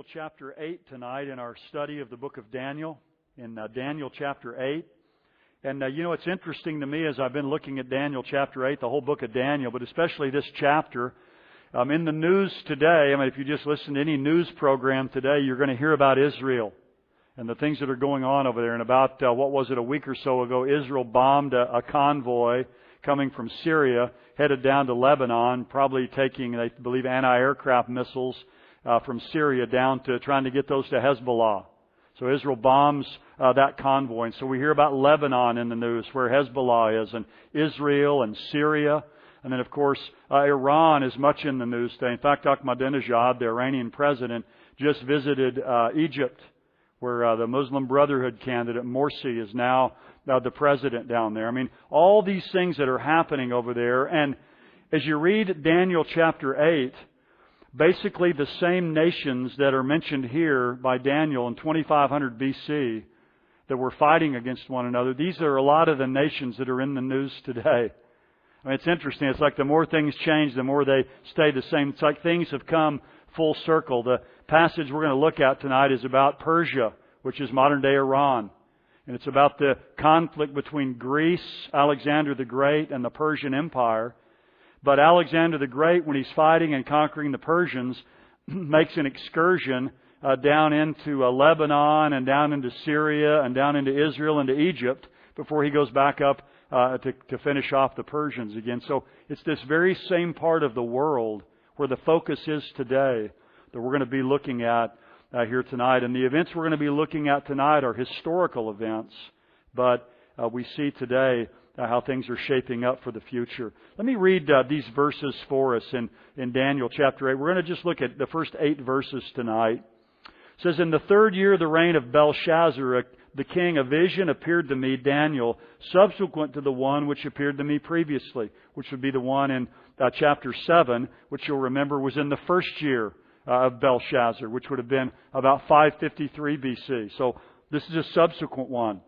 Daniel chapter 8 tonight in our study of the book of Daniel, in Daniel chapter 8. And it's interesting to me as I've been looking at Daniel chapter 8, the whole book of Daniel, but especially this chapter. In the news today, if you just listen to any news program today, you're going to hear about Israel and the things that are going on over there. And about, a week or so ago, Israel bombed a convoy coming from Syria, headed down to Lebanon, probably taking, they believe, anti-aircraft missiles from Syria down to trying to get those to Hezbollah. So Israel bombs that convoy. And so we hear about Lebanon in the news, where Hezbollah is, and Israel and Syria. And then, of course, Iran is much in the news today. In fact, Ahmadinejad, the Iranian president, just visited Egypt, where the Muslim Brotherhood candidate, Morsi, is now the president down there. All these things that are happening over there. And as you read Daniel chapter 8, basically the same nations that are mentioned here by Daniel in 2500 BC that were fighting against one another, these are a lot of the nations that are in the news today. It's interesting. It's like the more things change, the more they stay the same. It's like things have come full circle. The passage we're going to look at tonight is about Persia, which is modern-day Iran. And it's about the conflict between Greece, Alexander the Great, and the Persian Empire. But Alexander the Great, when he's fighting and conquering the Persians, makes an excursion down into Lebanon and down into Syria and down into Israel and to Egypt before he goes back up to finish off the Persians again. So it's this very same part of the world where the focus is today that we're going to be looking at here tonight. And the events we're going to be looking at tonight are historical events, but we see today how things are shaping up for the future. Let me read these verses for us in Daniel chapter 8. We're going to just look at the first 8 verses tonight. It says, "In the 3rd year of the reign of Belshazzar, the king, a vision appeared to me, Daniel, subsequent to the one which appeared to me previously," which would be the one in chapter 7, which you'll remember was in the 1st year of Belshazzar, which would have been about 553 BC. So this is a subsequent one.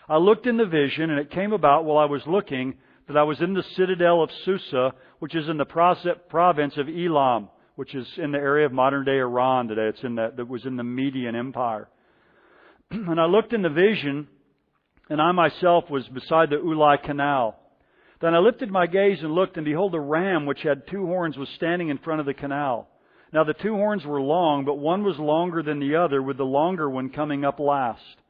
"I looked in the vision, and it came about while I was looking that I was in the citadel of Susa, which is in the province of Elam," which is in the area of modern-day Iran today. That was in the Median Empire. "And I looked in the vision, and I myself was beside the Ulai Canal. Then I lifted my gaze and looked, and behold, a ram which had 2 horns was standing in front of the canal. Now the 2 horns were long, but one was longer than the other, with the longer one coming up last.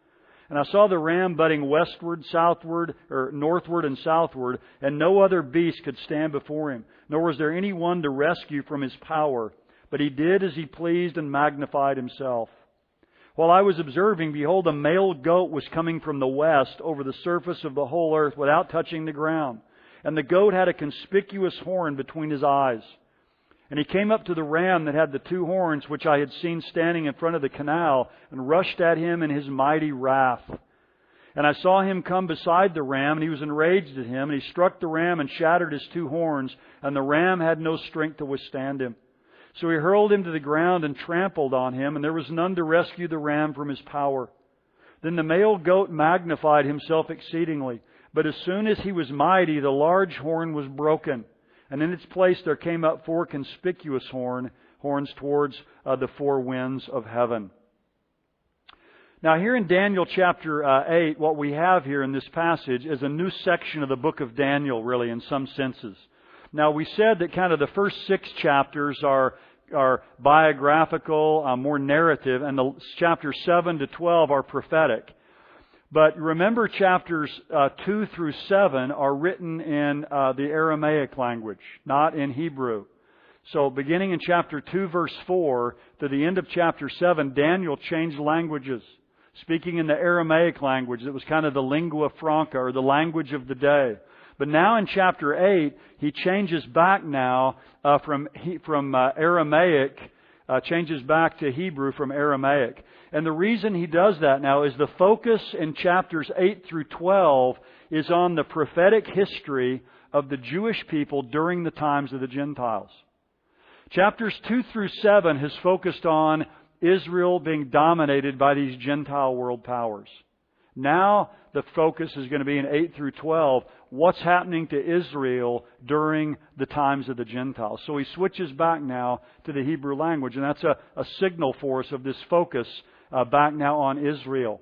And I saw the ram butting westward, southward, or northward and southward, and no other beast could stand before him, nor was there any one to rescue from his power. But he did as he pleased and magnified himself. While I was observing, behold, a male goat was coming from the west over the surface of the whole earth without touching the ground. And the goat had a conspicuous horn between his eyes. And he came up to the ram that had the 2 horns, which I had seen standing in front of the canal, and rushed at him in his mighty wrath. And I saw him come beside the ram, and he was enraged at him, and he struck the ram and shattered his 2 horns, and the ram had no strength to withstand him. So he hurled him to the ground and trampled on him, and there was none to rescue the ram from his power. Then the male goat magnified himself exceedingly, but as soon as he was mighty, the large horn was broken. And in its place there came up 4 conspicuous horns towards the 4 winds of heaven." Now here in Daniel chapter 8, what we have here in this passage is a new section of the book of Daniel, really, in some senses. Now we said that kind of the first 6 chapters are biographical, more narrative, and the chapters 7 to 12 are prophetic. But remember, chapters 2 through 7 are written in the Aramaic language, not in Hebrew. So beginning in chapter 2, verse 4, to the end of chapter 7, Daniel changed languages, speaking in the Aramaic language. That was kind of the lingua franca, or the language of the day. But now in chapter 8, he changes back now from Aramaic, changes back to Hebrew from Aramaic. And the reason he does that now is the focus in chapters 8 through 12 is on the prophetic history of the Jewish people during the times of the Gentiles. Chapters 2 through 7 has focused on Israel being dominated by these Gentile world powers. Now the focus is going to be in 8 through 12, what's happening to Israel during the times of the Gentiles. So he switches back now to the Hebrew language, and that's a signal for us of this focus back now on Israel.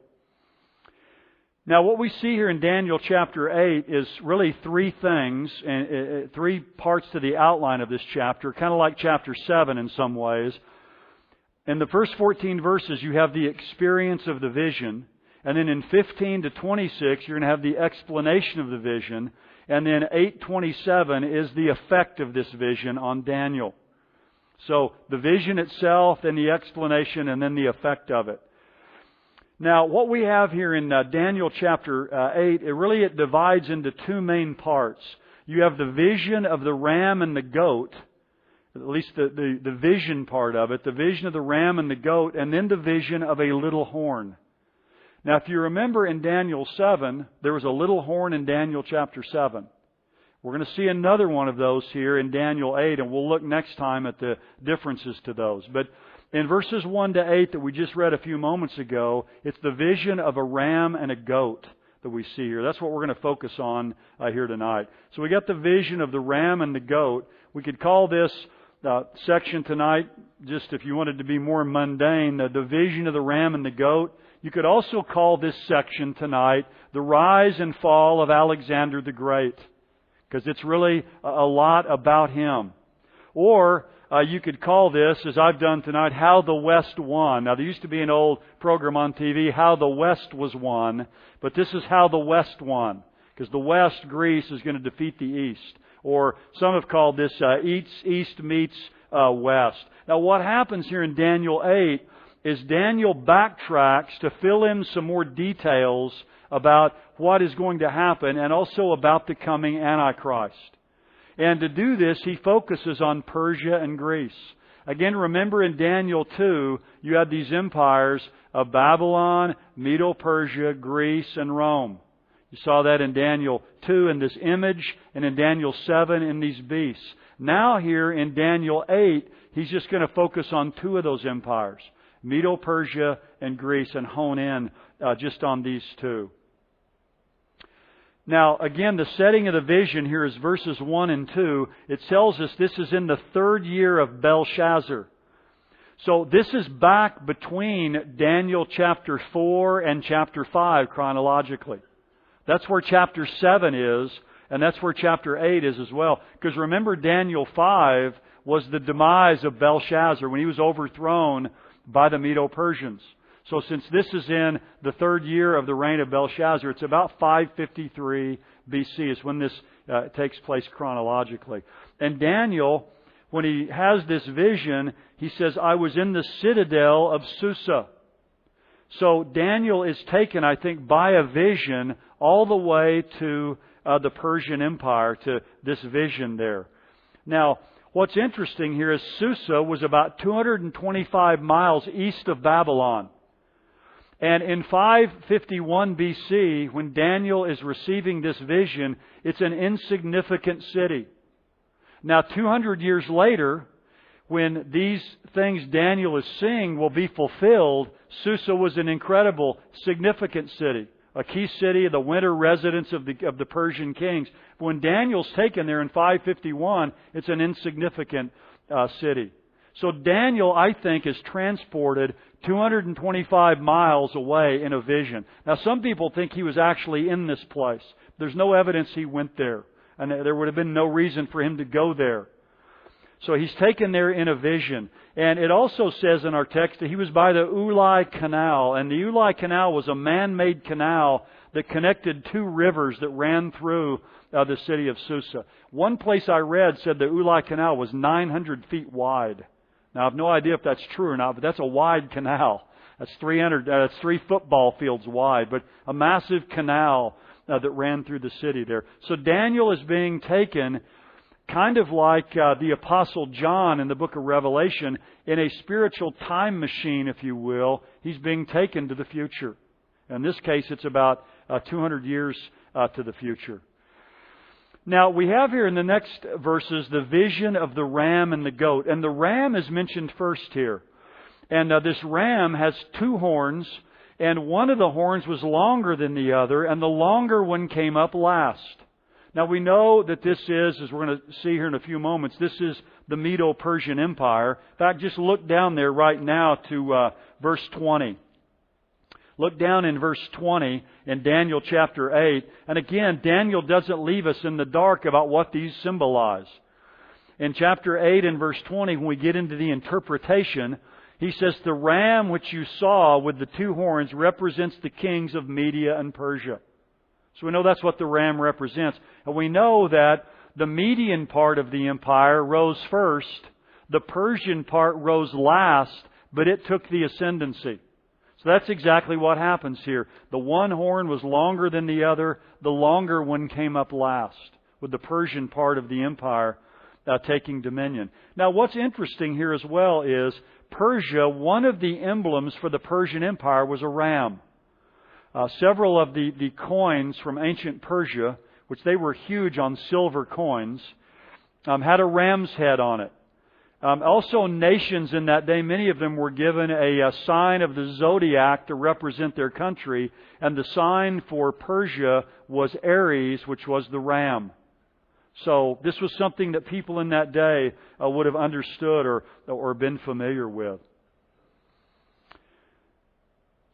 Now what we see here in Daniel chapter 8 is really three things, and three parts to the outline of this chapter, kind of like chapter 7 in some ways. In the first 14 verses you have the experience of the vision. And then in 15 to 26, you're going to have the explanation of the vision. And then 8:27 is the effect of this vision on Daniel. So the vision itself, then the explanation, and then the effect of it. Now, what we have here in Daniel chapter 8, it divides into two main parts. You have the vision of the ram and the goat, at least the vision part of it, the vision of the ram and the goat, and then the vision of a little horn. Now, if you remember in Daniel 7, there was a little horn in Daniel chapter 7. We're going to see another one of those here in Daniel 8, and we'll look next time at the differences to those. But in verses 1 to 8 that we just read a few moments ago, it's the vision of a ram and a goat that we see here. That's what we're going to focus on here tonight. So we got the vision of the ram and the goat. We could call this section tonight, just if you wanted to be more mundane, the vision of the ram and the goat. You could also call this section tonight the rise and fall of Alexander the Great, because it's really a lot about him. Or you could call this, as I've done tonight, How the West Won. Now, there used to be an old program on TV, How the West Was Won, but this is How the West Won, because the West, Greece, is going to defeat the East. Or some have called this East meets West. Now, what happens here in Daniel 8 is Daniel backtracks to fill in some more details about what is going to happen and also about the coming Antichrist. And to do this, he focuses on Persia and Greece. Again, remember in Daniel 2, you had these empires of Babylon, Medo-Persia, Greece, and Rome. You saw that in Daniel 2 in this image, and in Daniel 7 in these beasts. Now here in Daniel 8, he's just going to focus on two of those empires, Medo-Persia and Greece, and hone in just on these two. Now, again, the setting of the vision here is verses 1 and 2. It tells us this is in the 3rd year of Belshazzar. So this is back between Daniel chapter 4 and chapter 5 chronologically. That's where chapter 7 is, and that's where chapter 8 is as well. Because remember, Daniel 5 was the demise of Belshazzar when he was overthrown by the Medo-Persians. So since this is in the 3rd year of the reign of Belshazzar, it's about 553 BC is when this takes place chronologically. And Daniel, when he has this vision, he says, I was in the citadel of Susa. So Daniel is taken, I think, by a vision all the way to the Persian Empire, to this vision there. Now, what's interesting here is Susa was about 225 miles east of Babylon. And in 551 BC, when Daniel is receiving this vision, it's an insignificant city. Now, 200 years later, when these things Daniel is seeing will be fulfilled, Susa was an incredible, significant city, a key city, the winter residence of the Persian kings. But when Daniel's taken there in 551, it's an insignificant city. So Daniel, I think, is transported 225 miles away in a vision. Now, some people think he was actually in this place. There's no evidence he went there, and there would have been no reason for him to go there. So he's taken there in a vision. And it also says in our text that he was by the Ulai Canal. And the Ulai Canal was a man-made canal that connected two rivers that ran through the city of Susa. One place I read said the Ulai Canal was 900 feet wide. Now, I have no idea if that's true or not, but that's a wide canal. That's 3 football fields wide, but a massive canal that ran through the city there. So Daniel is being taken kind of like the Apostle John in the book of Revelation, in a spiritual time machine, if you will. He's being taken to the future. In this case, it's about 200 years to the future. Now, we have here in the next verses the vision of the ram and the goat. And the ram is mentioned first here. And this ram has 2 horns, And one of the horns was longer than the other, and the longer one came up last. Now we know that this is, as we're going to see here in a few moments, this is the Medo-Persian Empire. In fact, just look down there right now to verse 20. Look down in verse 20 in Daniel chapter 8. And again, Daniel doesn't leave us in the dark about what these symbolize. In chapter 8 and verse 20, when we get into the interpretation, he says, the ram which you saw with the two horns represents the kings of Media and Persia. So we know that's what the ram represents. And we know that the Median part of the empire rose first. The Persian part rose last, but it took the ascendancy. So that's exactly what happens here. The one horn was longer than the other. The longer one came up last, with the Persian part of the empire taking dominion. Now what's interesting here as well is Persia, one of the emblems for the Persian Empire was a ram. Several of the coins from ancient Persia, which they were huge on silver coins, had a ram's head on it. Also nations in that day, many of them were given a sign of the zodiac to represent their country, and the sign for Persia was Aries, which was the ram. So this was something that people in that day would have understood or been familiar with.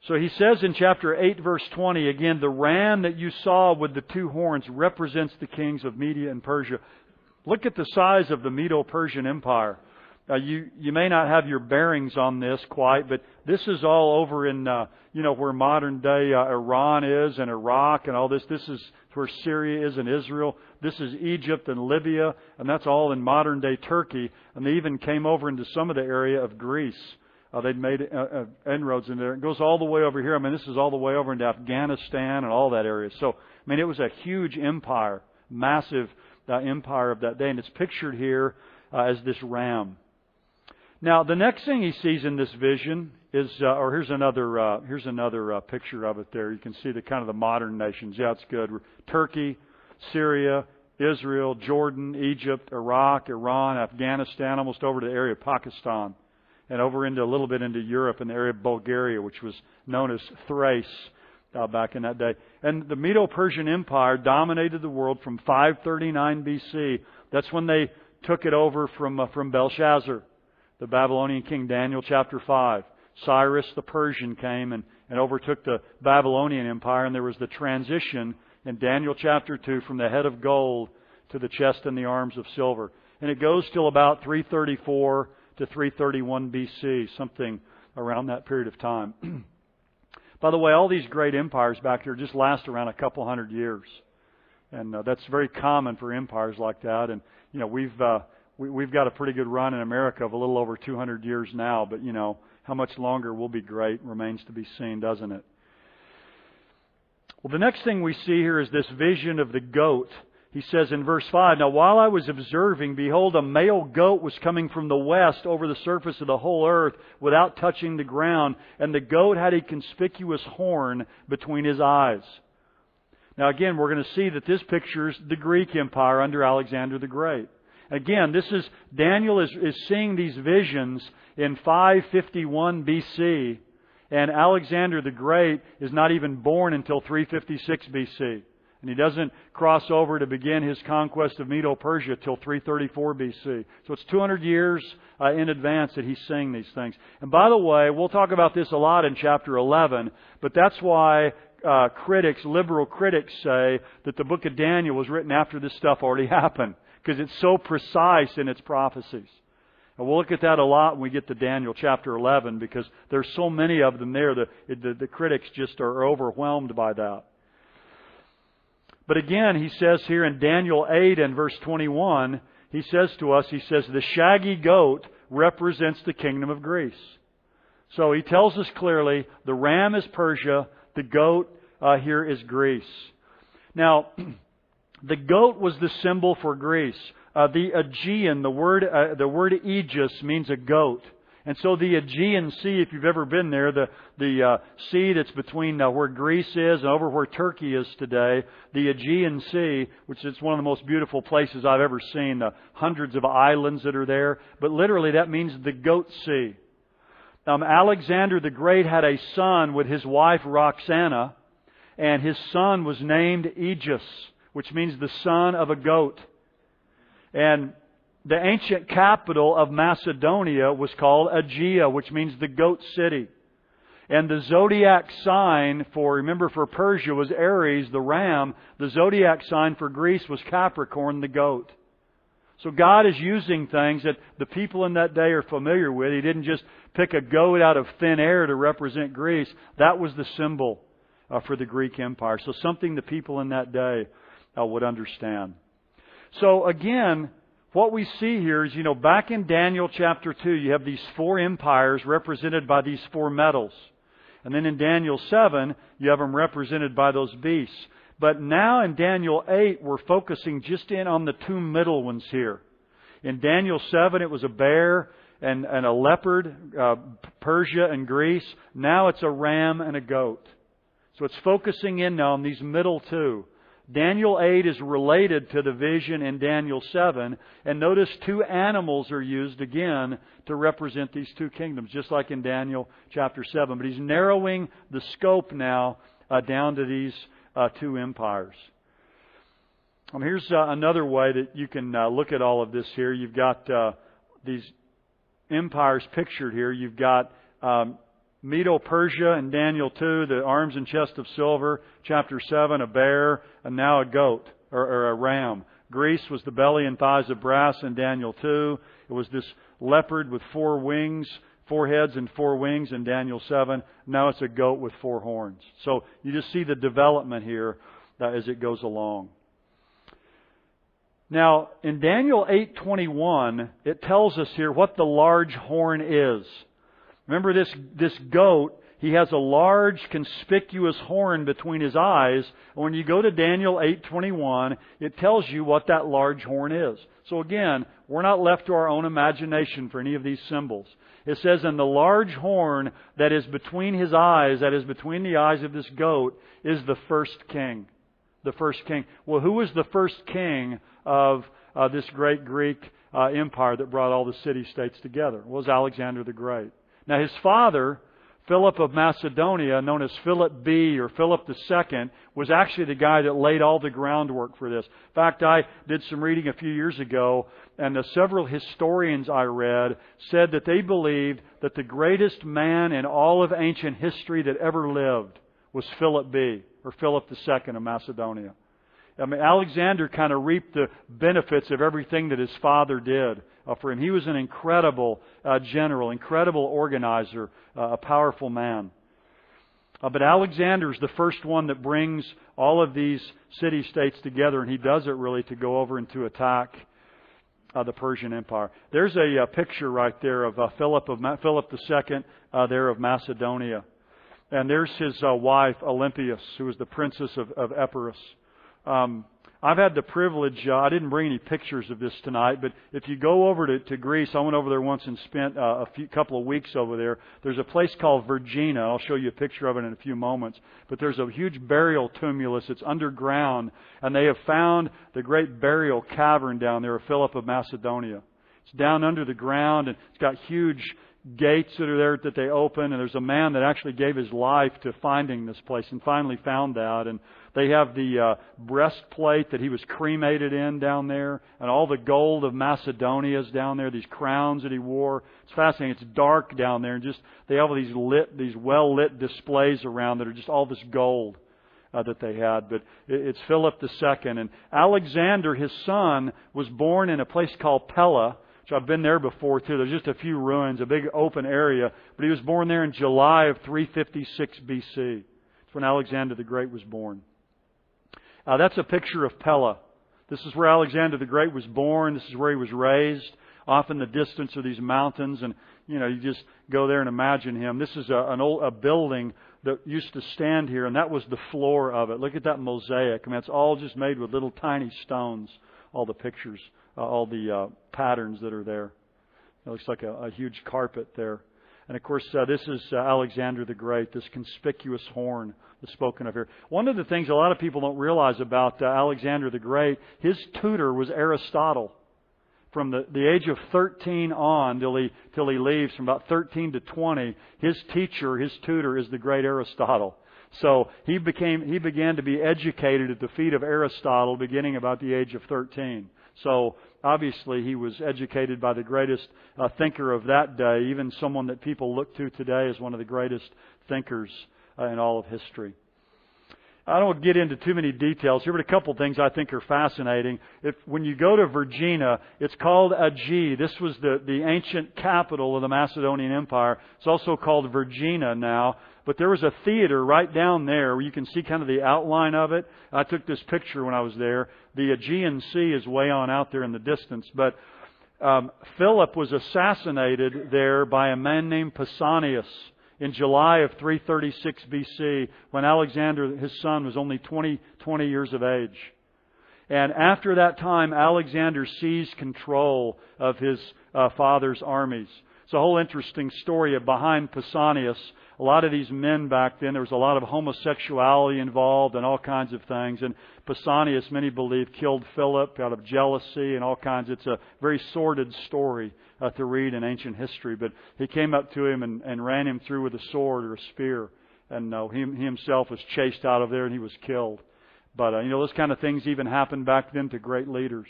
So he says in chapter 8, verse 20, again, the ram that you saw with the two horns represents the kings of Media and Persia. Look at the size of the Medo-Persian Empire. You may not have your bearings on this quite, but this is all over in, where modern day Iran is and Iraq and all this. This is where Syria is and Israel. This is Egypt and Libya, and that's all in modern day Turkey. And they even came over into some of the area of Greece. They'd made inroads in there. It goes all the way over here. I mean, this is all the way over into Afghanistan and all that area. So, I mean, it was a huge empire, massive empire of that day. And it's pictured here as this ram. Now, the next thing he sees in this vision is, here's another picture of it there. You can see the kind of the modern nations. Yeah, it's good. Turkey, Syria, Israel, Jordan, Egypt, Iraq, Iran, Afghanistan, almost over to the area of Pakistan, and over into a little bit into Europe in the area of Bulgaria, which was known as Thrace back in that day. And the Medo-Persian Empire dominated the world from 539 BC. That's when they took it over from Belshazzar, the Babylonian king, Daniel chapter 5. Cyrus the Persian came and overtook the Babylonian Empire, and there was the transition in Daniel chapter 2 from the head of gold to the chest and the arms of silver. And it goes till about 334 to 331 BC, something around that period of time. By the way, all these great empires back here just last around a couple hundred years. And that's very common for empires like that. And, we've got a pretty good run in America of a little over 200 years now, but, how much longer will be great remains to be seen, doesn't it? Well, the next thing we see here is this vision of the goat. He says in verse 5, now while I was observing, behold, a male goat was coming from the west over the surface of the whole earth without touching the ground, and the goat had a conspicuous horn between his eyes. Now again, we're going to see that this pictures the Greek Empire under Alexander the Great. Again, Daniel is seeing these visions in 551 BC, and Alexander the Great is not even born until 356 BC. And he doesn't cross over to begin his conquest of Medo-Persia till 334 BC. So it's 200 years in advance that he's seeing these things. And by the way, we'll talk about this a lot in chapter 11, but that's why liberal critics say that the book of Daniel was written after this stuff already happened, because it's so precise in its prophecies. And we'll look at that a lot when we get to Daniel chapter 11, because there's so many of them there that the critics just are overwhelmed by that. But again, he says here in Daniel 8 and verse 21, he says to us, the shaggy goat represents the kingdom of Greece. So he tells us clearly, the ram is Persia, the goat here is Greece. Now, the goat was the symbol for Greece. The Aegean, the word Aegis means a goat. And so the Aegean Sea, if you've ever been there, the sea that's between where Greece is and over where Turkey is today, the Aegean Sea, which is one of the most beautiful places I've ever seen, the hundreds of islands that are there. But literally that means the Goat Sea. Alexander the Great had a son with his wife Roxana, and his son was named Aegis, which means the son of a goat. And the ancient capital of Macedonia was called Aegea, which means the goat city. And the zodiac sign for Persia was Aries, the ram. The zodiac sign for Greece was Capricorn, the goat. So God is using things that the people in that day are familiar with. He didn't just pick a goat out of thin air to represent Greece. That was the symbol for the Greek Empire. So something the people in that day would understand. So again, what we see here is, back in Daniel chapter 2, you have these four empires represented by these four metals. And then in Daniel 7, you have them represented by those beasts. But now in Daniel 8, we're focusing just in on the two middle ones here. In Daniel 7, it was a bear and a leopard, Persia and Greece. Now it's a ram and a goat. So it's focusing in now on these middle two. Daniel 8 is related to the vision in Daniel 7. And notice two animals are used again to represent these two kingdoms, just like in Daniel chapter 7. But he's narrowing the scope now down to these two empires. Here's another way that you can look at all of this here. You've got these empires pictured here. You've got Medo-Persia in Daniel 2, the arms and chest of silver. Chapter 7, a bear, and now a goat, or a ram. Greece was the belly and thighs of brass in Daniel 2. It was this leopard with four heads and four wings in Daniel 7. Now it's a goat with four horns. So you just see the development here as it goes along. Now, in Daniel 8:21, it tells us here what the large horn is. Remember this goat, he has a large conspicuous horn between his eyes. When you go to Daniel 8:21, it tells you what that large horn is. So again, we're not left to our own imagination for any of these symbols. It says, and the large horn that is between his eyes, that is between the eyes of this goat, is the first king. The first king. Well, who was the first king of this great Greek empire that brought all the city-states together? It was Alexander the Great. Now his father, Philip of Macedonia, known as Philip B. or Philip II, was actually the guy that laid all the groundwork for this. In fact, I did some reading a few years ago, and several historians I read said that they believed that the greatest man in all of ancient history that ever lived was Philip B. or Philip II of Macedonia. Alexander kind of reaped the benefits of everything that his father did for him. He was an incredible general, incredible organizer, a powerful man. But Alexander is the first one that brings all of these city-states together, and he does it really to go over and to attack the Persian Empire. There's a picture right there of Philip II there of Macedonia. And there's his wife, Olympias, who was the princess of Epirus. I've had the privilege, I didn't bring any pictures of this tonight, but if you go over to Greece, I went over there once and spent couple of weeks over there. There's a place called Vergina. I'll show you a picture of it in a few moments. But there's a huge burial tumulus. It's underground, and they have found the great burial cavern down there of Philip of Macedonia. It's down under the ground, and it's got huge gates that are there that they open, and there's a man that actually gave his life to finding this place and finally found that. And they have the breastplate that he was cremated in down there, and all the gold of Macedonia is down there, these crowns that he wore. It's fascinating. It's dark down there, and just they have these well-lit displays around that are just all this gold that they had. But it's Philip II. And Alexander, his son, was born in a place called Pella. I've been there before too. There's just a few ruins, a big open area. But he was born there in July of 356 BC. It's when Alexander the Great was born. That's a picture of Pella. This is where Alexander the Great was born. This is where he was raised. Off in the distance are these mountains, and you just go there and imagine him. This is a building that used to stand here, and that was the floor of it. Look at that mosaic. It's all just made with little tiny stones. All the pictures. All the patterns that are there. It looks like a huge carpet there. And of course, this is Alexander the Great, this conspicuous horn that's spoken of here. One of the things a lot of people don't realize about Alexander the Great, his tutor was Aristotle. from the age of 13 on till he leaves, from about 13 to 20, his teacher, his tutor, is the great Aristotle. So he began to be educated at the feet of Aristotle beginning about the age of 13. So obviously he was educated by the greatest thinker of that day, even someone that people look to today as one of the greatest thinkers in all of history. I don't get into too many details here, but a couple things I think are fascinating. When you go to Vergina, it's called Aegi. This was the ancient capital of the Macedonian Empire. It's also called Vergina now. But there was a theater right down there where you can see kind of the outline of it. I took this picture when I was there. The Aegean Sea is way on out there in the distance. But Philip was assassinated there by a man named Pausanias in July of 336 BC, when Alexander, his son, was only 20 years of age. And after that time, Alexander seized control of his father's armies. It's a whole interesting story behind Pausanias. A lot of these men back then, there was a lot of homosexuality involved and all kinds of things. And Pausanias, many believe, killed Philip out of jealousy and all kinds. It's a very sordid story to read in ancient history. But he came up to him and ran him through with a sword or a spear. And he himself was chased out of there and he was killed. But, those kind of things even happened back then to great leaders.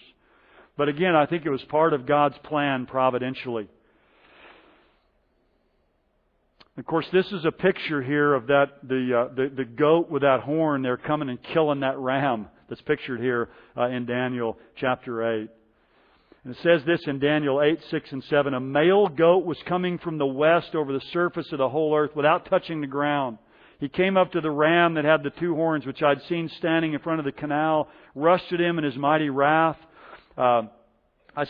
But again, I think it was part of God's plan providentially. Of course, this is a picture here of the goat with that horn. They're coming and killing that ram that's pictured here in Daniel chapter 8. And it says this in Daniel 8, 6, and 7. A male goat was coming from the west over the surface of the whole earth without touching the ground. He came up to the ram that had the two horns, which I'd seen standing in front of the canal, rushed at him in his mighty wrath. I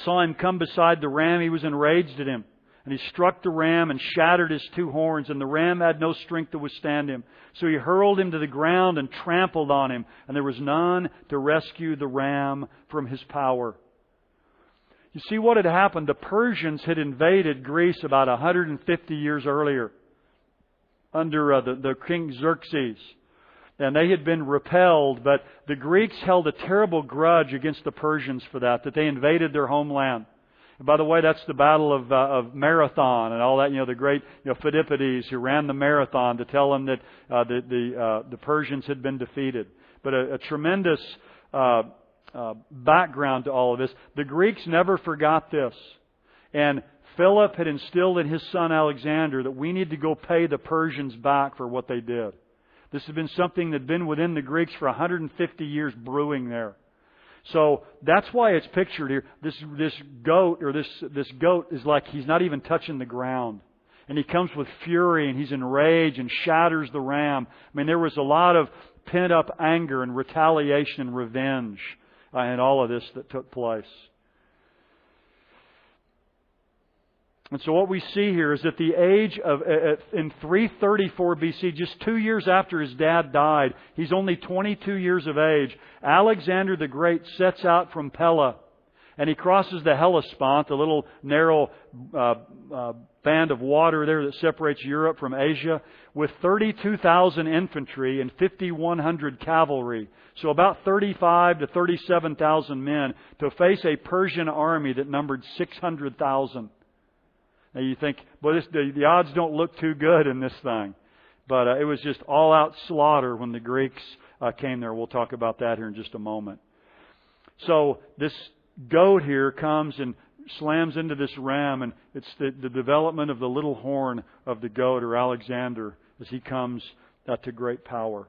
saw him come beside the ram. He was enraged at him. And he struck the ram and shattered his two horns, and the ram had no strength to withstand him. So he hurled him to the ground and trampled on him, and there was none to rescue the ram from his power. You see what had happened? The Persians had invaded Greece about 150 years earlier under the King Xerxes. And they had been repelled, but the Greeks held a terrible grudge against the Persians for that they invaded their homeland. And by the way, that's the Battle of Marathon and all that. The great Phidippides who ran the marathon to tell them that the Persians had been defeated. But a tremendous background to all of this. The Greeks never forgot this, and Philip had instilled in his son Alexander that we need to go pay the Persians back for what they did. This had been something that had been within the Greeks for 150 years brewing there. So that's why it's pictured here. This goat is like he's not even touching the ground. And he comes with fury and he's enraged and shatters the ram. I mean, there was a lot of pent-up anger and retaliation and revenge in all of this that took place. And so what we see here is at the age of, in 334 BC, just 2 years after his dad died, he's only 22 years of age, Alexander the Great sets out from Pella. And he crosses the Hellespont, the little narrow band of water there that separates Europe from Asia, with 32,000 infantry and 5,100 cavalry. So about 35 to 37,000 men to face a Persian army that numbered 600,000. Now you think, well, the odds don't look too good in this thing. But it was just all-out slaughter when the Greeks came there. We'll talk about that here in just a moment. So this goat here comes and slams into this ram, and it's the development of the little horn of the goat, or Alexander, as he comes to great power.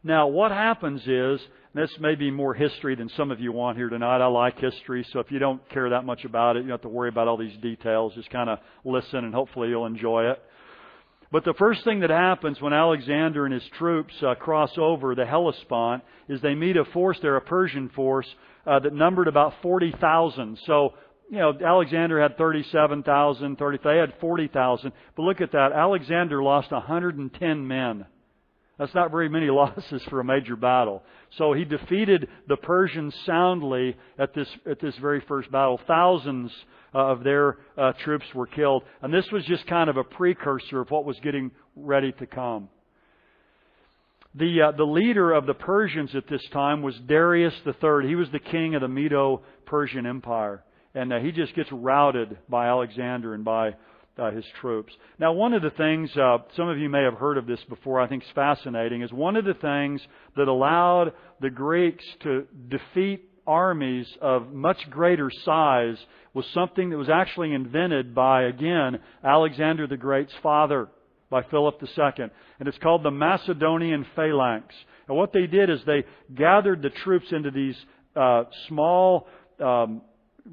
Now, what happens is, this may be more history than some of you want here tonight. I like history, so if you don't care that much about it, you don't have to worry about all these details. Just kind of listen, and hopefully you'll enjoy it. But the first thing that happens when Alexander and his troops cross over the Hellespont is they meet a force there, a Persian force, that numbered about 40,000. So, Alexander had 37,000, they had 40,000. But look at that. Alexander lost 110 men. That's not very many losses for a major battle. So he defeated the Persians soundly at this very first battle. Thousands of their troops were killed. And this was just kind of a precursor of what was getting ready to come. The leader of the Persians at this time was Darius III. He was the king of the Medo-Persian Empire. And he just gets routed by Alexander and by his troops. Now, one of the things, some of you may have heard of this before, I think is fascinating, is one of the things that allowed the Greeks to defeat armies of much greater size was something that was actually invented by, again, Alexander the Great's father, by Philip II. And it's called the Macedonian Phalanx. And what they did is they gathered the troops into these small,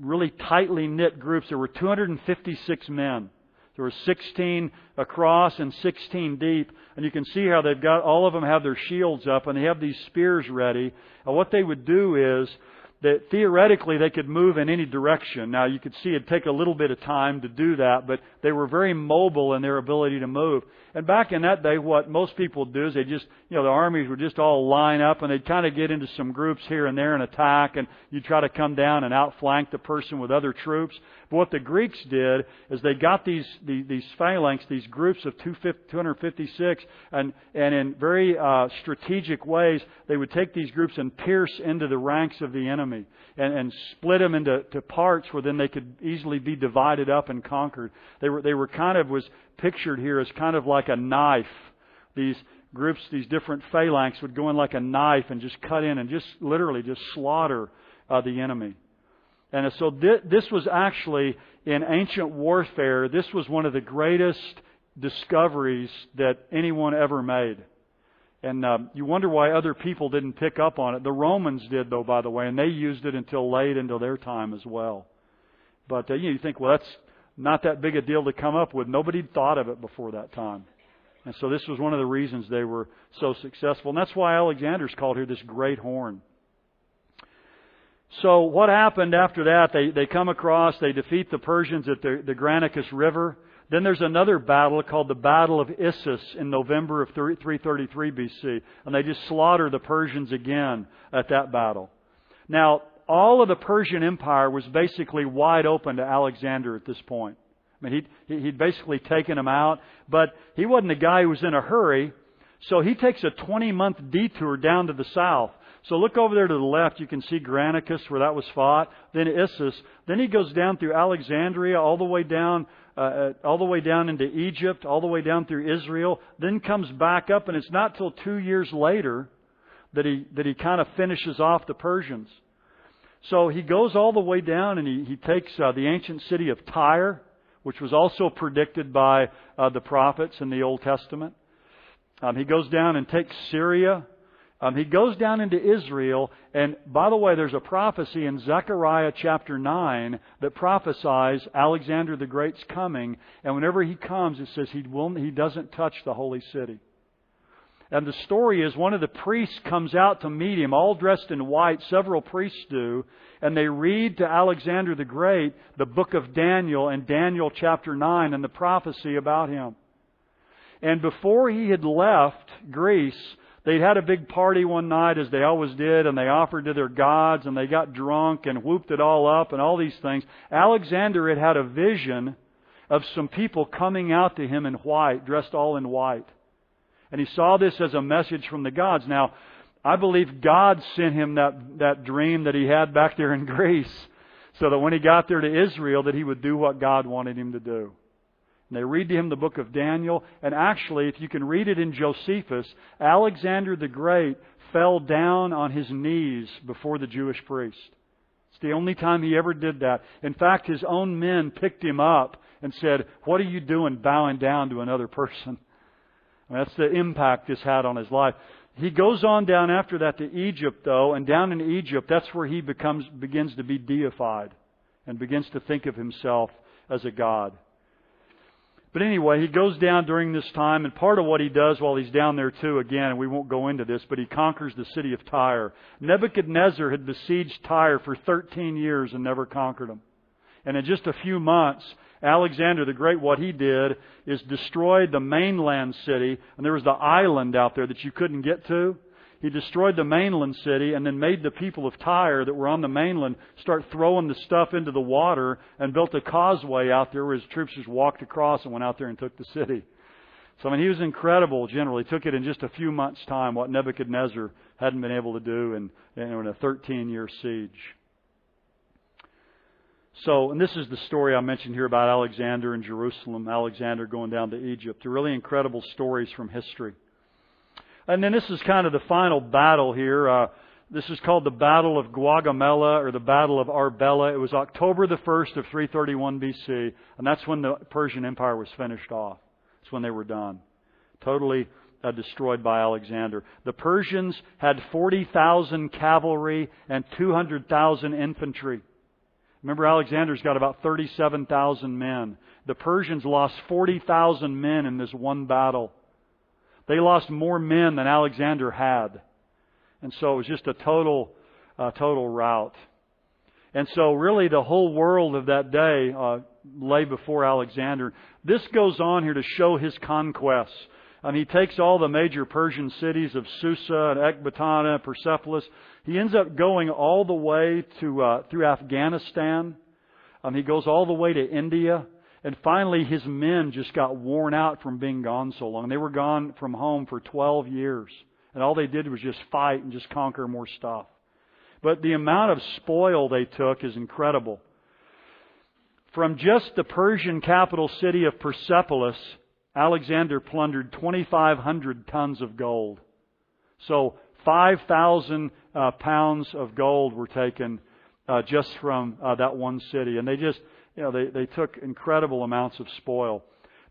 really tightly knit groups. There were 256 men. There were 16 across and 16 deep. And you can see how they've got, all of them have their shields up and they have these spears ready. And what they would do is that theoretically they could move in any direction. Now you could see it'd take a little bit of time to do that, but they were very mobile in their ability to move. And back in that day, what most people do is they just, the armies would just all line up and they'd kind of get into some groups here and there and attack, and you'd try to come down and outflank the person with other troops. But what the Greeks did is they got these phalanx, these groups of 256, and in very strategic ways, they would take these groups and pierce into the ranks of the enemy and split them into parts where then they could easily be divided up and conquered. They were kind of, was pictured here as kind of like a knife. These groups, these different phalanx would go in like a knife and just cut in and just literally just slaughter the enemy. And so this was actually, in ancient warfare, this was one of the greatest discoveries that anyone ever made. And you wonder why other people didn't pick up on it. The Romans did, though, by the way, and they used it until late into their time as well. But you think, well, that's not that big a deal to come up with. Nobody thought of it before that time. And so this was one of the reasons they were so successful. And that's why Alexander's called here this Great Horn. So what happened after that? They come across, they defeat the Persians at the Granicus River. Then there's another battle called the Battle of Issus in November of 333 BC. And they just slaughter the Persians again at that battle. Now, all of the Persian Empire was basically wide open to Alexander at this point. I mean, he'd basically taken them out, but he wasn't a guy who was in a hurry, so he takes a 20-month detour down to the south. So look over there to the left, you can see Granicus, where that was fought, then Issus. Then he goes down through Alexandria, all the way down into Egypt, all the way down through Israel, then comes back up, and it's not till 2 years later that he kind of finishes off the Persians. So he goes all the way down and he takes the ancient city of Tyre, which was also predicted by the prophets in the Old Testament. He goes down and takes Syria. He goes down into Israel. And by the way, there's a prophecy in Zechariah chapter 9 that prophesies Alexander the Great's coming. And whenever he comes, it says he doesn't touch the holy city. And the story is one of the priests comes out to meet him, all dressed in white. Several priests do. And they read to Alexander the Great the book of Daniel and Daniel chapter 9 and the prophecy about him. And before he had left Greece, they'd had a big party one night, as they always did, and they offered to their gods, and they got drunk and whooped it all up and all these things. Alexander had a vision of some people coming out to him in white, dressed all in white. And he saw this as a message from the gods. Now, I believe God sent him that dream that he had back there in Greece, so that when he got there to Israel, that he would do what God wanted him to do. And they read to him the book of Daniel. And actually, if you can read it in Josephus, Alexander the Great fell down on his knees before the Jewish priest. It's the only time he ever did that. In fact, his own men picked him up and said, "What are you doing bowing down to another person?" And that's the impact this had on his life. He goes on down after that to Egypt, though, and down in Egypt, that's where he begins to be deified and begins to think of himself as a god. But anyway, he goes down during this time, and part of what he does while he's down there too, again, and we won't go into this, but he conquers the city of Tyre. Nebuchadnezzar had besieged Tyre for 13 years and never conquered them. And in just a few months, Alexander the Great, what he did is destroyed the mainland city, and there was the island out there that you couldn't get to. He destroyed the mainland city and then made the people of Tyre that were on the mainland start throwing the stuff into the water and built a causeway out there where his troops just walked across and went out there and took the city. So, I mean, he was incredible generally. He took it in just a few months' time, what Nebuchadnezzar hadn't been able to do in a 13-year siege. So, and this is the story I mentioned here about Alexander and Jerusalem, Alexander going down to Egypt. They're really incredible stories from history. And then this is kind of the final battle here. This is called the Battle of Gaugamela, or the Battle of Arbela. It was October the 1st of 331 BC, and that's when the Persian Empire was finished off. That's when they were done. Totally destroyed by Alexander. The Persians had 40,000 cavalry and 200,000 infantry. Remember, Alexander's got about 37,000 men. The Persians lost 40,000 men in this one battle. They lost more men than Alexander had. And so it was just a total rout. And so really the whole world of that day lay before Alexander. This goes on here to show his conquests. He takes all the major Persian cities of Susa and Ecbatana, Persepolis. He ends up going all the way to through Afghanistan. He goes all the way to India. And finally, his men just got worn out from being gone so long. They were gone from home for 12 years. And all they did was just fight and just conquer more stuff. But the amount of spoil they took is incredible. From just the Persian capital city of Persepolis, Alexander plundered 2,500 tons of gold. So 5,000 pounds of gold were taken just from that one city. And they just, they took incredible amounts of spoil.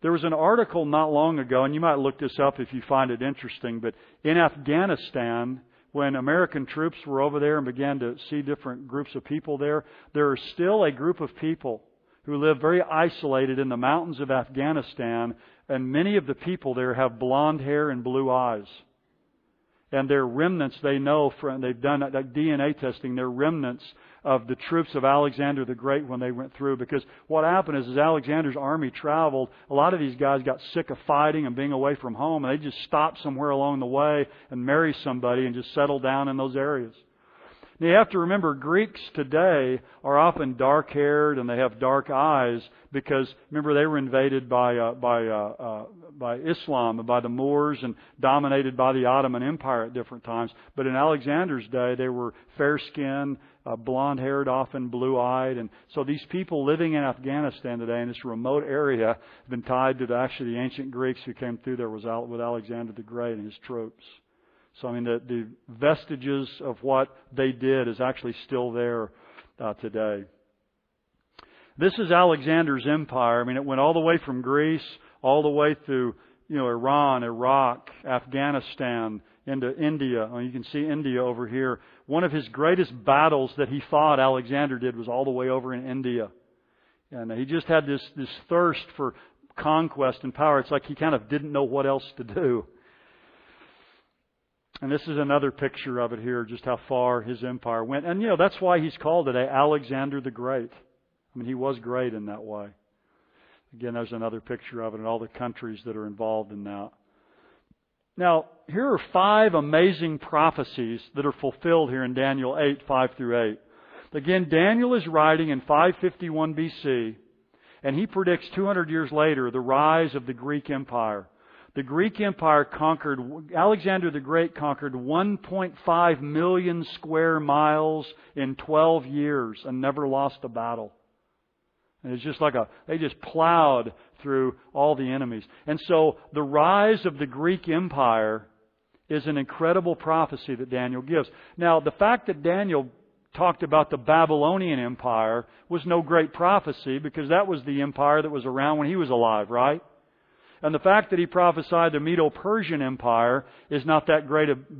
There was an article not long ago, and you might look this up if you find it interesting, but in Afghanistan, when American troops were over there and began to see different groups of people there, there are still a group of people who live very isolated in the mountains of Afghanistan, and many of the people there have blonde hair and blue eyes. And they're remnants, they know, they've done that DNA testing, they're remnants of the troops of Alexander the Great when they went through. Because what happened is, as Alexander's army traveled, a lot of these guys got sick of fighting and being away from home, and they just stopped somewhere along the way and marry somebody and just settle down in those areas. Now you have to remember, Greeks today are often dark-haired and they have dark eyes because, remember, they were invaded by Islam and by the Moors and dominated by the Ottoman Empire at different times. But in Alexander's day, they were fair-skinned, blonde-haired, often blue-eyed. And so these people living in Afghanistan today, in this remote area, have been tied to the ancient Greeks who came through there with Alexander the Great and his troops. So, the vestiges of what they did is actually still there today. This is Alexander's empire. It went all the way from Greece, all the way through, Iran, Iraq, Afghanistan, into India. You can see India over here. One of his greatest battles that he fought, Alexander did, was all the way over in India. And he just had this thirst for conquest and power. It's like he kind of didn't know what else to do. And this is another picture of it here, just how far his empire went. And, that's why he's called today Alexander the Great. He was great in that way. Again, there's another picture of it and all the countries that are involved in that. Now, here are 5 amazing prophecies that are fulfilled here in Daniel 8, 5 through 8. Again, Daniel is writing in 551 BC, and he predicts 200 years later the rise of the Greek Empire. The Greek Empire Alexander the Great conquered 1.5 million square miles in 12 years and never lost a battle. And it's just they just plowed through all the enemies. And so the rise of the Greek Empire is an incredible prophecy that Daniel gives. Now, the fact that Daniel talked about the Babylonian Empire was no great prophecy because that was the empire that was around when he was alive, right? And the fact that he prophesied the Medo-Persian Empire is not that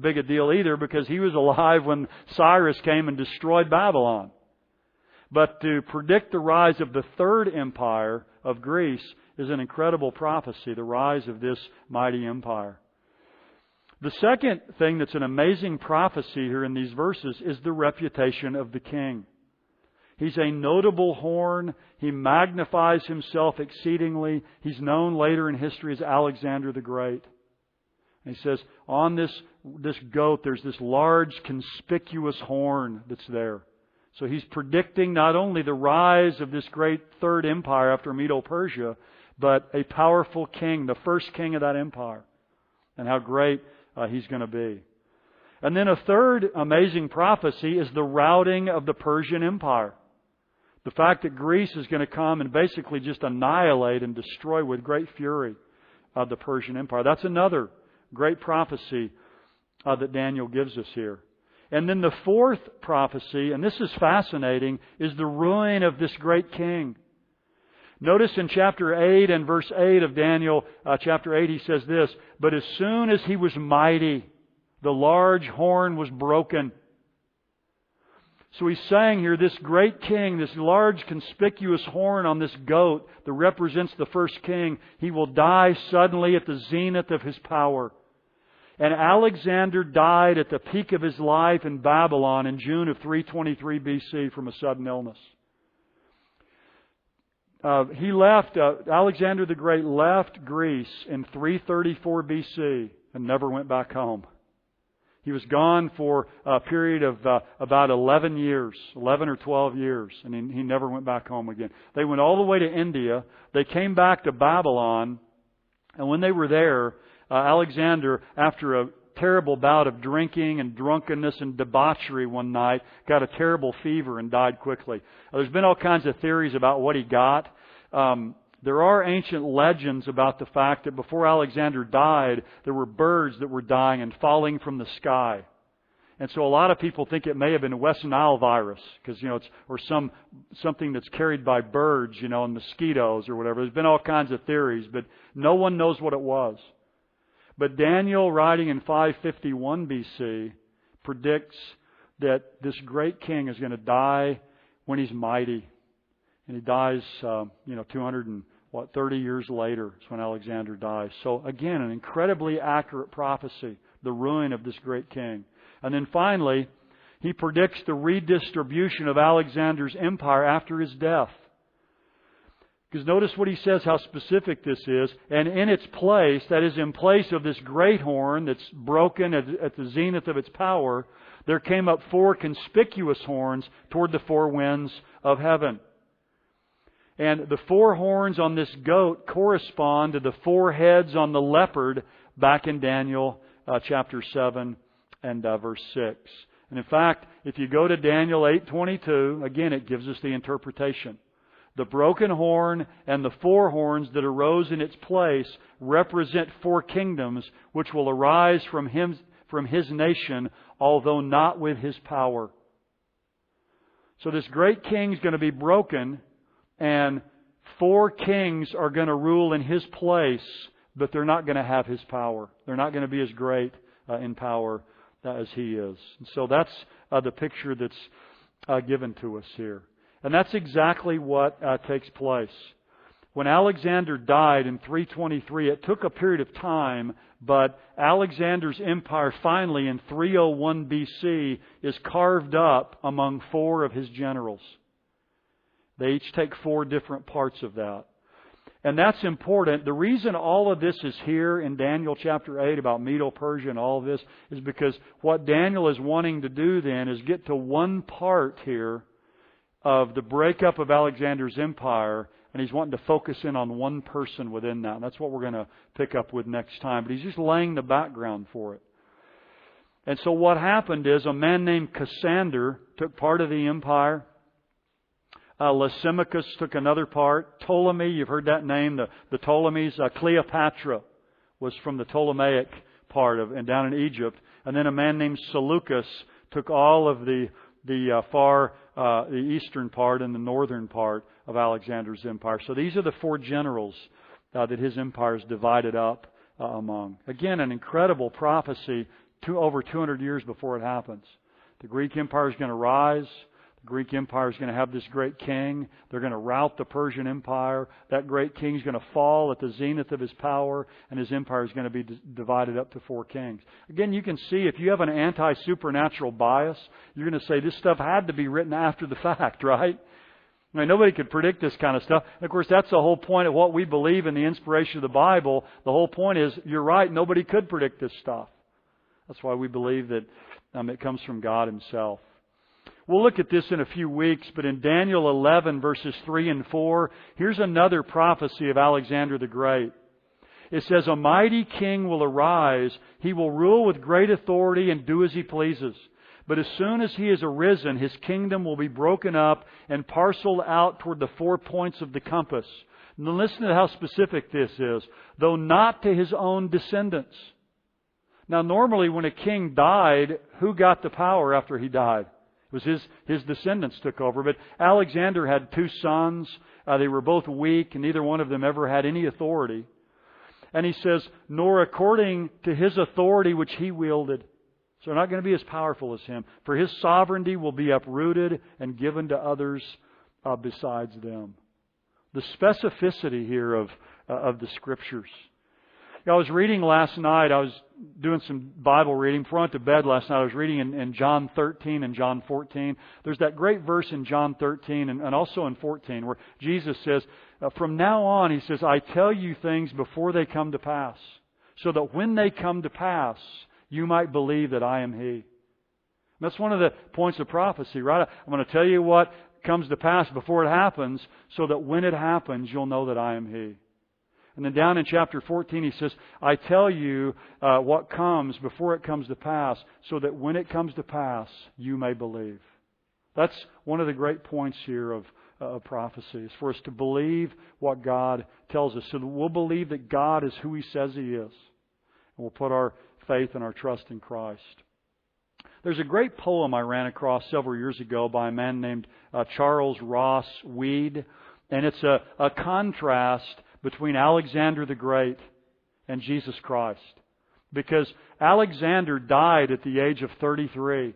big a deal either because he was alive when Cyrus came and destroyed Babylon. But to predict the rise of the third empire of Greece is an incredible prophecy, the rise of this mighty empire. The second thing that's an amazing prophecy here in these verses is the reputation of the king. He's a notable horn. He magnifies himself exceedingly. He's known later in history as Alexander the Great. And he says, on this goat, there's this large, conspicuous horn that's there. So he's predicting not only the rise of this great third empire after Medo-Persia, but a powerful king, the first king of that empire, and how great he's going to be. And then a third amazing prophecy is the routing of the Persian Empire. The fact that Greece is going to come and basically just annihilate and destroy with great fury the Persian Empire. That's another great prophecy that Daniel gives us here. And then the fourth prophecy, and this is fascinating, is the ruin of this great king. Notice in chapter 8 and verse 8 of Daniel, chapter 8, he says this, "But as soon as he was mighty, the large horn was broken." So he's saying here, this great king, this large conspicuous horn on this goat that represents the first king, he will die suddenly at the zenith of his power. And Alexander died at the peak of his life in Babylon in June of 323 BC from a sudden illness. Alexander the Great left Greece in 334 BC and never went back home. He was gone for a period of about 11 or 12 years, and he never went back home again. They went all the way to India. They came back to Babylon, and when they were there, Alexander, after a terrible bout of drinking and drunkenness and debauchery one night, got a terrible fever and died quickly. There's been all kinds of theories about what he got. There are ancient legends about the fact that before Alexander died, there were birds that were dying and falling from the sky. And so a lot of people think it may have been West Nile virus, because, or something that's carried by birds, and mosquitoes or whatever. There's been all kinds of theories, but no one knows what it was. But Daniel, writing in 551 BC, predicts that this great king is going to die when he's mighty. And he dies, 230 years later is when Alexander dies. So again, an incredibly accurate prophecy, the ruin of this great king. And then finally, he predicts the redistribution of Alexander's empire after his death. Because notice what he says, how specific this is. And in its place, that is in place of this great horn that's broken at the zenith of its power, there came up 4 conspicuous horns toward the 4 winds of heaven. And the 4 horns on this goat correspond to the 4 heads on the leopard back in Daniel chapter 7 and verse 6. And in fact, if you go to Daniel 8:22, again, it gives us the interpretation. The broken horn and the 4 horns that arose in its place represent 4 kingdoms which will arise from his nation, although not with his power. So this great king is going to be broken, and 4 kings are going to rule in his place, but they're not going to have his power. They're not going to be as great in power as he is. And so that's the picture that's given to us here. And that's exactly what takes place. When Alexander died in 323, it took a period of time, but Alexander's empire finally in 301 BC is carved up among 4 of his generals. They each take 4 different parts of that. And that's important. The reason all of this is here in Daniel chapter 8 about Medo-Persia and all of this is because what Daniel is wanting to do then is get to one part here of the breakup of Alexander's empire, and he's wanting to focus in on one person within that. And that's what we're going to pick up with next time. But he's just laying the background for it. And so what happened is a man named Cassander took part of the empire. Lysimachus took another part. Ptolemy, you've heard that name, the Ptolemies. Cleopatra was from the Ptolemaic part and down in Egypt. And then a man named Seleucus took all of the eastern part and the northern part of Alexander's empire. So these are the 4 generals that his empire is divided up among. Again, an incredible prophecy over 200 years before it happens. The Greek Empire is going to rise. The Greek Empire is going to have this great king. They're going to rout the Persian Empire. That great king is going to fall at the zenith of his power, and his empire is going to be divided up to 4 kings. Again, you can see if you have an anti-supernatural bias, you're going to say this stuff had to be written after the fact, right? I mean, nobody could predict this kind of stuff. And of course, that's the whole point of what we believe in the inspiration of the Bible. The whole point is, you're right, nobody could predict this stuff. That's why we believe that it comes from God Himself. We'll look at this in a few weeks, but in Daniel 11, verses 3 and 4, here's another prophecy of Alexander the Great. It says, "A mighty king will arise. He will rule with great authority and do as he pleases. But as soon as He is arisen, His kingdom will be broken up and parceled out toward the 4 points of the compass. Now listen to how specific this is. Though not to His own descendants. Now normally when a king died, who got the power after he died? It was his descendants took over. But Alexander had 2 sons. They were both weak, and neither one of them ever had any authority. And he says, nor according to his authority which he wielded. So they're not going to be as powerful as him. For his sovereignty will be uprooted and given to others besides them. The specificity here of the Scriptures. I was reading last night. I was doing some Bible reading. Before I went to bed last night, I was reading in John 13 and John 14. There's that great verse in John 13 and also in 14 where Jesus says, from now on, He says, I tell you things before they come to pass, so that when they come to pass, you might believe that I am He. And that's one of the points of prophecy, right? I'm going to tell you what comes to pass before it happens, so that when it happens, you'll know that I am He. And then down in chapter 14, He says, I tell you what comes before it comes to pass, so that when it comes to pass, you may believe. That's one of the great points here of prophecy, is for us to believe what God tells us, so that we'll believe that God is who He says He is. And we'll put our faith and our trust in Christ. There's a great poem I ran across several years ago by a man named Charles Ross Weed. And it's a contrast between Alexander the Great and Jesus Christ. Because Alexander died at the age of 33. I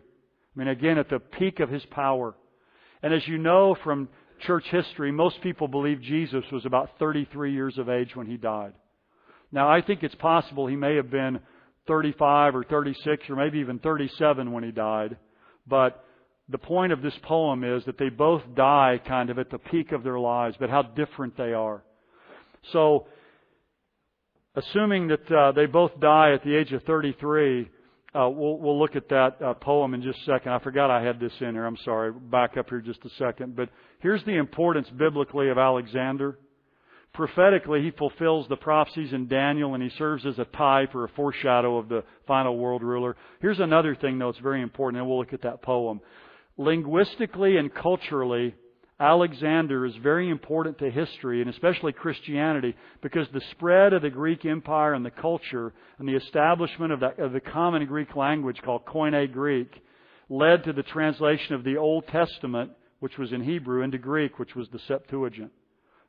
mean, again, at the peak of his power. And as you know from church history, most people believe Jesus was about 33 years of age when He died. Now, I think it's possible He may have been 35 or 36 or maybe even 37 when He died. But the point of this poem is that they both die kind of at the peak of their lives, but how different they are. So, assuming that they both die at the age of 33, we'll look at that poem in just a second. I forgot I had this in here. I'm sorry. Back up here just a second. But here's the importance biblically of Alexander. Prophetically, he fulfills the prophecies in Daniel, and he serves as a type or a foreshadow of the final world ruler. Here's another thing, though, it's very important, and we'll look at that poem. Linguistically and culturally, Alexander is very important to history, and especially Christianity, because the spread of the Greek Empire and the culture and the establishment of the common Greek language called Koine Greek led to the translation of the Old Testament, which was in Hebrew, into Greek, which was the Septuagint.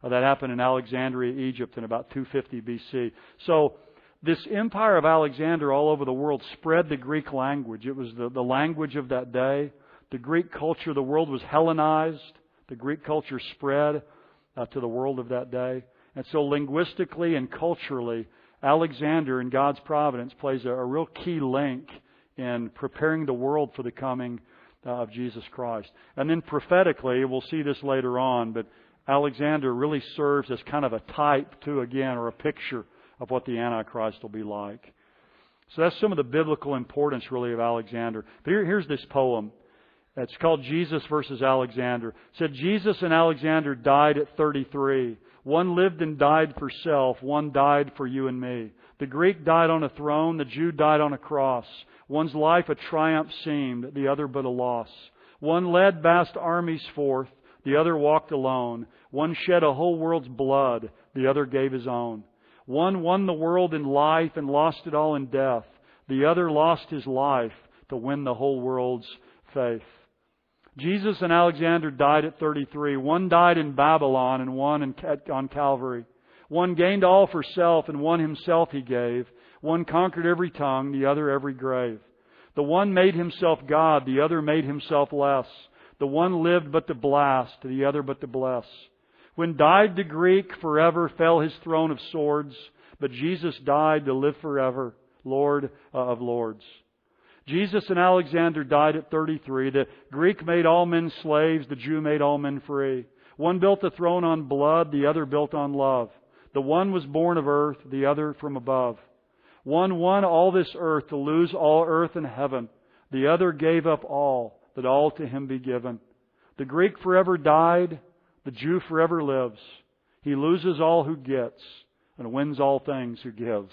That happened in Alexandria, Egypt in about 250 BC. So this empire of Alexander all over the world spread the Greek language. It was the language of that day. The Greek culture, the world was Hellenized. The Greek culture spread to the world of that day. And so linguistically and culturally, Alexander in God's providence plays a real key link in preparing the world for the coming of Jesus Christ. And then prophetically, we'll see this later on, but Alexander really serves as kind of a type too, again, or a picture of what the Antichrist will be like. So that's some of the biblical importance really of Alexander. But here's this poem. It's called Jesus versus Alexander. It said, Jesus and Alexander died at 33. One lived and died for self. One died for you and me. The Greek died on a throne. The Jew died on a cross. One's life a triumph seemed, the other but a loss. One led vast armies forth. The other walked alone. One shed a whole world's blood. The other gave his own. One won the world in life and lost it all in death. The other lost his life to win the whole world's faith. Jesus and Alexander died at 33. One died in Babylon and one on Calvary. One gained all for self and one himself he gave. One conquered every tongue, the other every grave. The one made himself God, the other made himself less. The one lived but to blast, the other but to bless. When died the Greek, forever fell his throne of swords. But Jesus died to live forever, Lord of lords. Jesus and Alexander died at 33. The Greek made all men slaves. The Jew made all men free. One built a throne on blood. The other built on love. The one was born of earth. The other from above. One won all this earth to lose all earth and heaven. The other gave up all, that all to him be given. The Greek forever died. The Jew forever lives. He loses all who gets and wins all things who gives.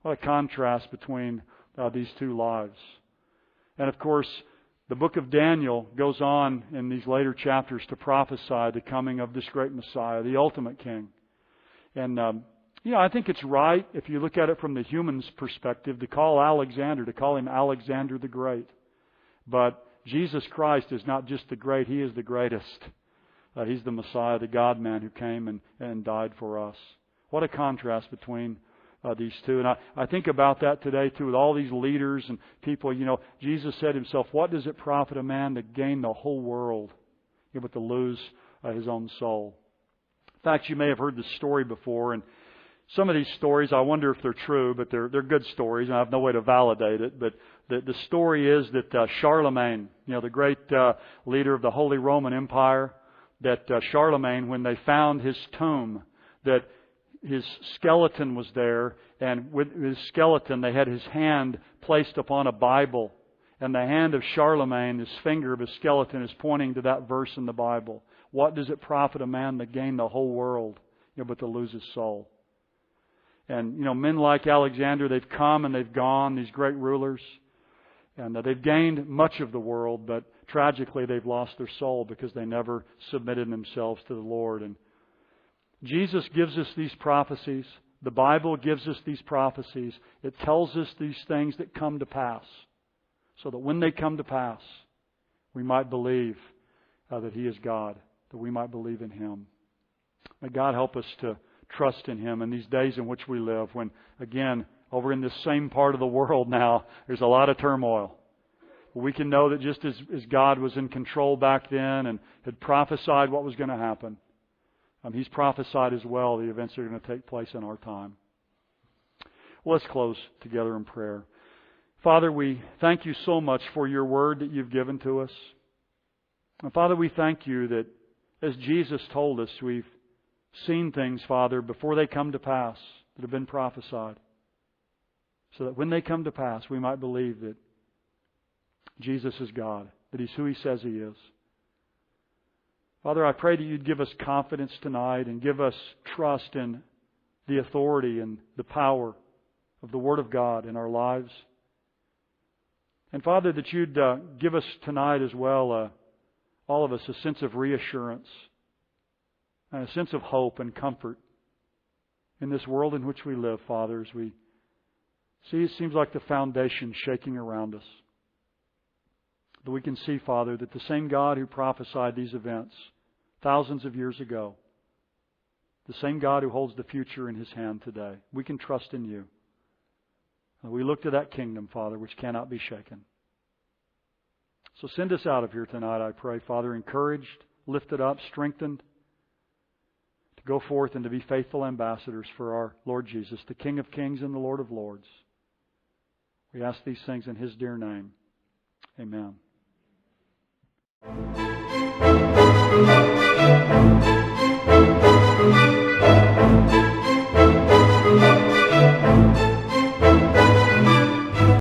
What a contrast between these two lives. And of course, the book of Daniel goes on in these later chapters to prophesy the coming of this great Messiah, the ultimate King. And, I think it's right, if you look at it from the human's perspective, to call him Alexander the Great. But Jesus Christ is not just the great, He is the greatest. He's the Messiah, the God-man who came and died for us. What a contrast between these two. And I think about that today too, with all these leaders and people. Jesus said Himself, what does it profit a man to gain the whole world, but to lose his own soul? In fact, you may have heard this story before, and some of these stories, I wonder if they're true, but they're good stories, and I have no way to validate it. But the story is that Charlemagne, the great leader of the Holy Roman Empire, that Charlemagne, when they found his tomb, that his skeleton was there, and with his skeleton they had his hand placed upon a Bible. And the hand of Charlemagne, his finger of his skeleton, is pointing to that verse in the Bible. What does it profit a man to gain the whole world, but to lose his soul? And, men like Alexander, they've come and they've gone, these great rulers. And they've gained much of the world, but tragically they've lost their soul because they never submitted themselves to the Lord. And Jesus gives us these prophecies. The Bible gives us these prophecies. It tells us these things that come to pass, so that when they come to pass, we might believe that He is God, that we might believe in Him. May God help us to trust in Him in these days in which we live, when, again, over in this same part of the world now, there's a lot of turmoil. We can know that just as God was in control back then and had prophesied what was going to happen, He's prophesied as well the events that are going to take place in our time. Well, let's close together in prayer. Father, we thank You so much for Your Word that You've given to us. And Father, we thank You that as Jesus told us, we've seen things, Father, before they come to pass that have been prophesied, so that when they come to pass, we might believe that Jesus is God, that He's who He says He is. Father, I pray that You'd give us confidence tonight and give us trust in the authority and the power of the Word of God in our lives. And Father, that You'd give us tonight as well, all of us, a sense of reassurance and a sense of hope and comfort in this world in which we live, Father, as we see it seems like the foundation shaking around us. But we can see, Father, that the same God who prophesied these events thousands of years ago, the same God who holds the future in His hand today, we can trust in You. And we look to that kingdom, Father, which cannot be shaken. So send us out of here tonight, I pray, Father, encouraged, lifted up, strengthened, to go forth and to be faithful ambassadors for our Lord Jesus, the King of Kings and the Lord of Lords. We ask these things in His dear name. Amen.